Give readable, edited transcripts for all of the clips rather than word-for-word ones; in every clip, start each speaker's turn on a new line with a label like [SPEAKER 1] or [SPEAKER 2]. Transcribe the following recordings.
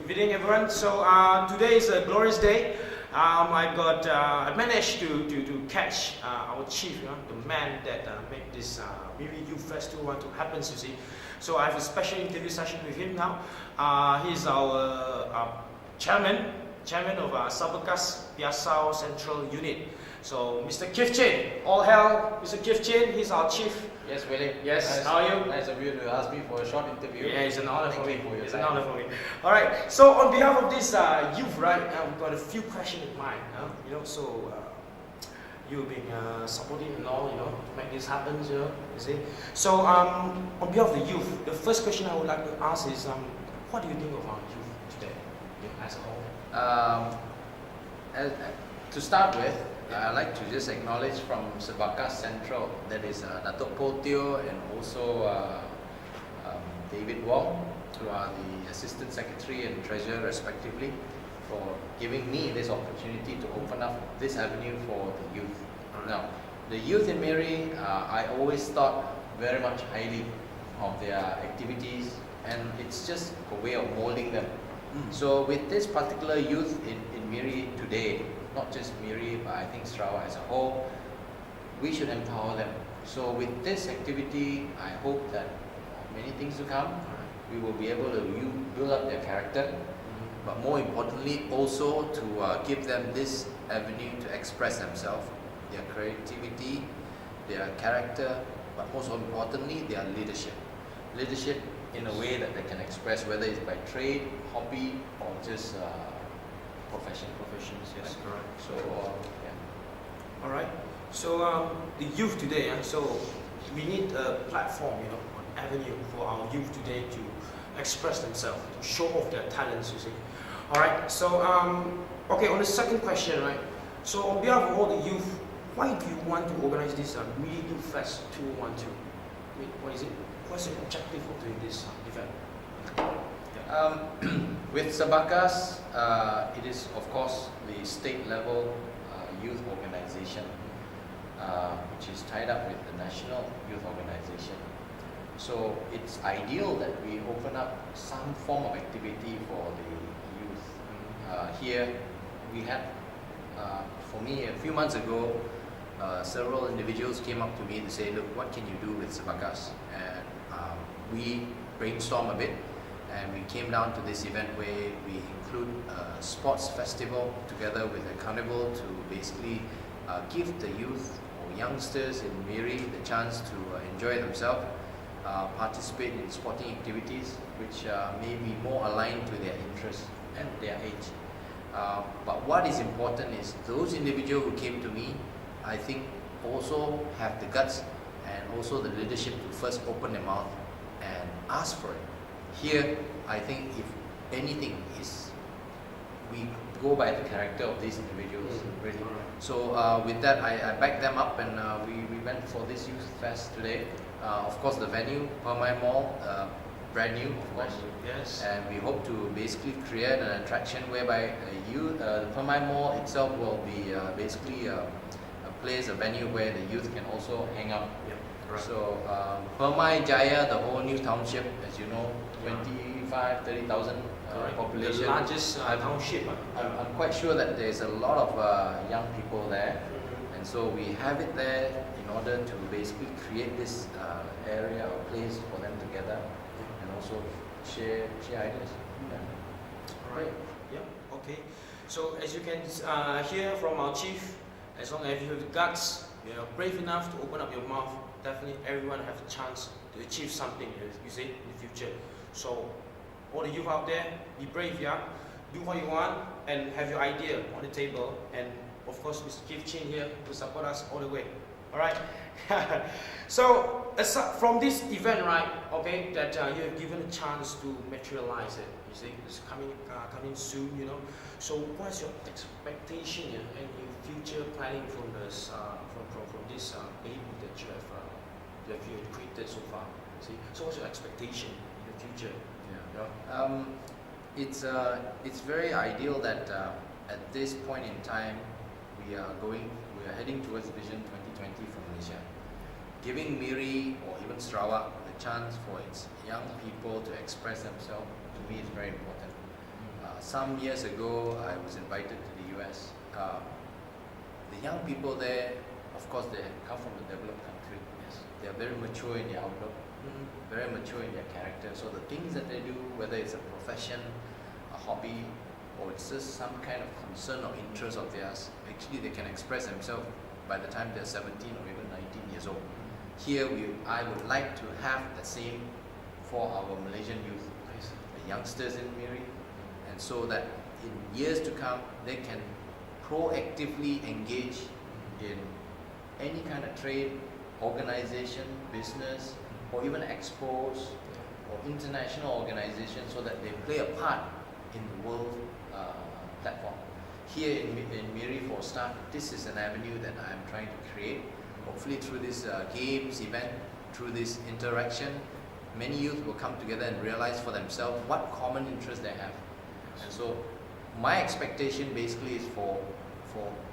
[SPEAKER 1] Good evening, everyone. So today is a glorious day. I managed to catch our chief, the man that made this Miri Youth Festival to happen. You see, so I have a special interview session with him now. He's our chairman of Sabakas Piasau Central Unit. So Mr. Kieth, all hail, Mr. Kieth. He's our chief.
[SPEAKER 2] Yes, Willie.
[SPEAKER 1] Yes,
[SPEAKER 2] nice,
[SPEAKER 1] how are you?
[SPEAKER 2] Nice of you to ask me for a short interview.
[SPEAKER 1] Yeah, it's an honor for me.
[SPEAKER 2] It's
[SPEAKER 1] an honor for me. All right. So on behalf of this youth, right, we've got a few questions in mind. So you've been supporting and all, to make this happen. You see. So on behalf of the youth, the first question I would like to ask is, what do you think of our youth today, as a whole?
[SPEAKER 2] To start with, I'd like to just acknowledge from Sabakas Central, that is Datuk Potio and also David Wong, who are the Assistant Secretary and Treasurer respectively, for giving me this opportunity to open up this avenue for the youth. Now, the youth in Miri, I always thought very much highly of their activities, and it's just a way of molding them. So with this particular youth in Miri today, not just Miri, but I think Sarawak as a whole, we should empower them. So with this activity, I hope that many things to come, we will be able to build up their character, but more importantly also to give them this avenue to express themselves, their creativity, their character, but most importantly their leadership. Leadership in a way that they can express, whether it's by trade, hobby, or just professions. Yes, correct. So yeah.
[SPEAKER 1] All right. So the youth today, so we need a platform, an avenue for our youth today to express themselves, to show off their talents. You see. All right. So okay. On the second question, right. So on behalf of all the youth, why do you want to organize this Miri Youth Fest 2012? What is it? What's the objective of doing this event?
[SPEAKER 2] With Sabakas, it is of course the state level youth organization, which is tied up with the national youth organization. So it's ideal that we open up some form of activity for the youth. Here we had, for me, a few months ago, several individuals came up to me to say, look, what can you do with Sabakas? And we brainstormed a bit, and we came down to this event where we include a sports festival together with a carnival to basically give the youth or youngsters in Miri the chance to enjoy themselves, participate in sporting activities which may be more aligned to their interests and their age. But what is important is those individuals who came to me, I think, also have the guts and also the leadership to first open their mouth and ask for it. Here, I think if anything is, we go by the character of these individuals, really. So with that, I backed them up, and we went for this youth fest today. Of course, the venue, Permai Mall, brand new, of course.
[SPEAKER 1] Yes.
[SPEAKER 2] And we hope to basically create an attraction whereby the Permai Mall itself will be basically a place, a venue where the youth can also hang out.
[SPEAKER 1] Right.
[SPEAKER 2] So Permai Jaya, the whole new township, as you know, 30,000 population.
[SPEAKER 1] The largest township.
[SPEAKER 2] I'm quite sure that there's a lot of young people there, and so we have it there in order to basically create this area or place for them to gather and also share ideas.
[SPEAKER 1] All right. Yeah. Okay. So as you can hear from our chief, as long as you have the guts, you're brave enough to open up your mouth, definitely everyone has a chance to achieve something, you see, in the future. So all the youth out there, be brave, do what you want and have your idea on the table, and of course Mr. Kieth here to support us all the way. All right. So from this event, right, okay, that you have given a chance to materialize it, you see, it's coming soon, So what's your expectation and your future planning from this baby that you have created so far? See, so what's your expectation in the future?
[SPEAKER 2] It's very ideal that at this point in time we are heading towards Vision 2020 for Malaysia, giving Miri or even Sarawak the chance for its young people to express themselves. To me, is very important. some years ago, I was invited to the US. The young people there, of course, they come from a developed country.
[SPEAKER 1] Yes.
[SPEAKER 2] They are very mature in their outlook, very mature in their character. So the things that they do, whether it's a profession, a hobby, or it's just some kind of concern or interest of theirs, actually they can express themselves by the time they're 17 or even 19 years old. Here, I would like to have the same for our Malaysian youth, the youngsters in Miri, and so that in years to come, they can proactively engage in any kind of trade, organization, business, or even expos or international organizations, so that they play a part in the world platform. Here in Miri, for a start, this is an avenue that I'm trying to create. Hopefully through this games event, through this interaction, many youth will come together and realize for themselves what common interests they have. And so my expectation basically is for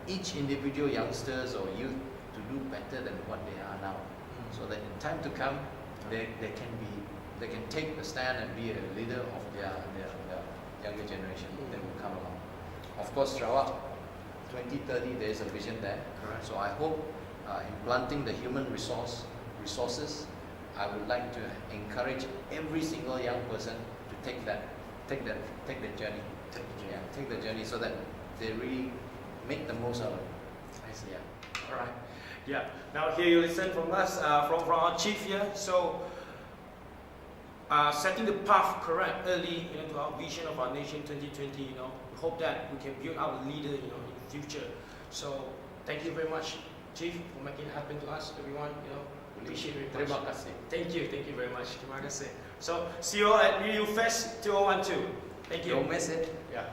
[SPEAKER 2] each individual youngsters or youth to do better than what they are now. So that in time to come, they can take the stand and be a leader of their younger generation that will come along. Of course, throughout 2030, there is a vision there.
[SPEAKER 1] Correct.
[SPEAKER 2] So I hope in planting the human resources, I would like to encourage every single young person to take that journey. Take the journey so that they really make the most out of it.
[SPEAKER 1] I see.
[SPEAKER 2] Yeah.
[SPEAKER 1] All right. Yeah. Now here you listen from us, from our chief here. So setting the path correct early, to our vision of our nation 2020. We hope that we can build our leader, in the future. So thank you very much, Chief, for making it happen to us, everyone. Appreciate it very much.
[SPEAKER 2] Terima kasih.
[SPEAKER 1] Thank you very much. Terima kasih. So see you all at Miri Fest 2012. Thank you.
[SPEAKER 2] Don't miss it.
[SPEAKER 1] Yeah.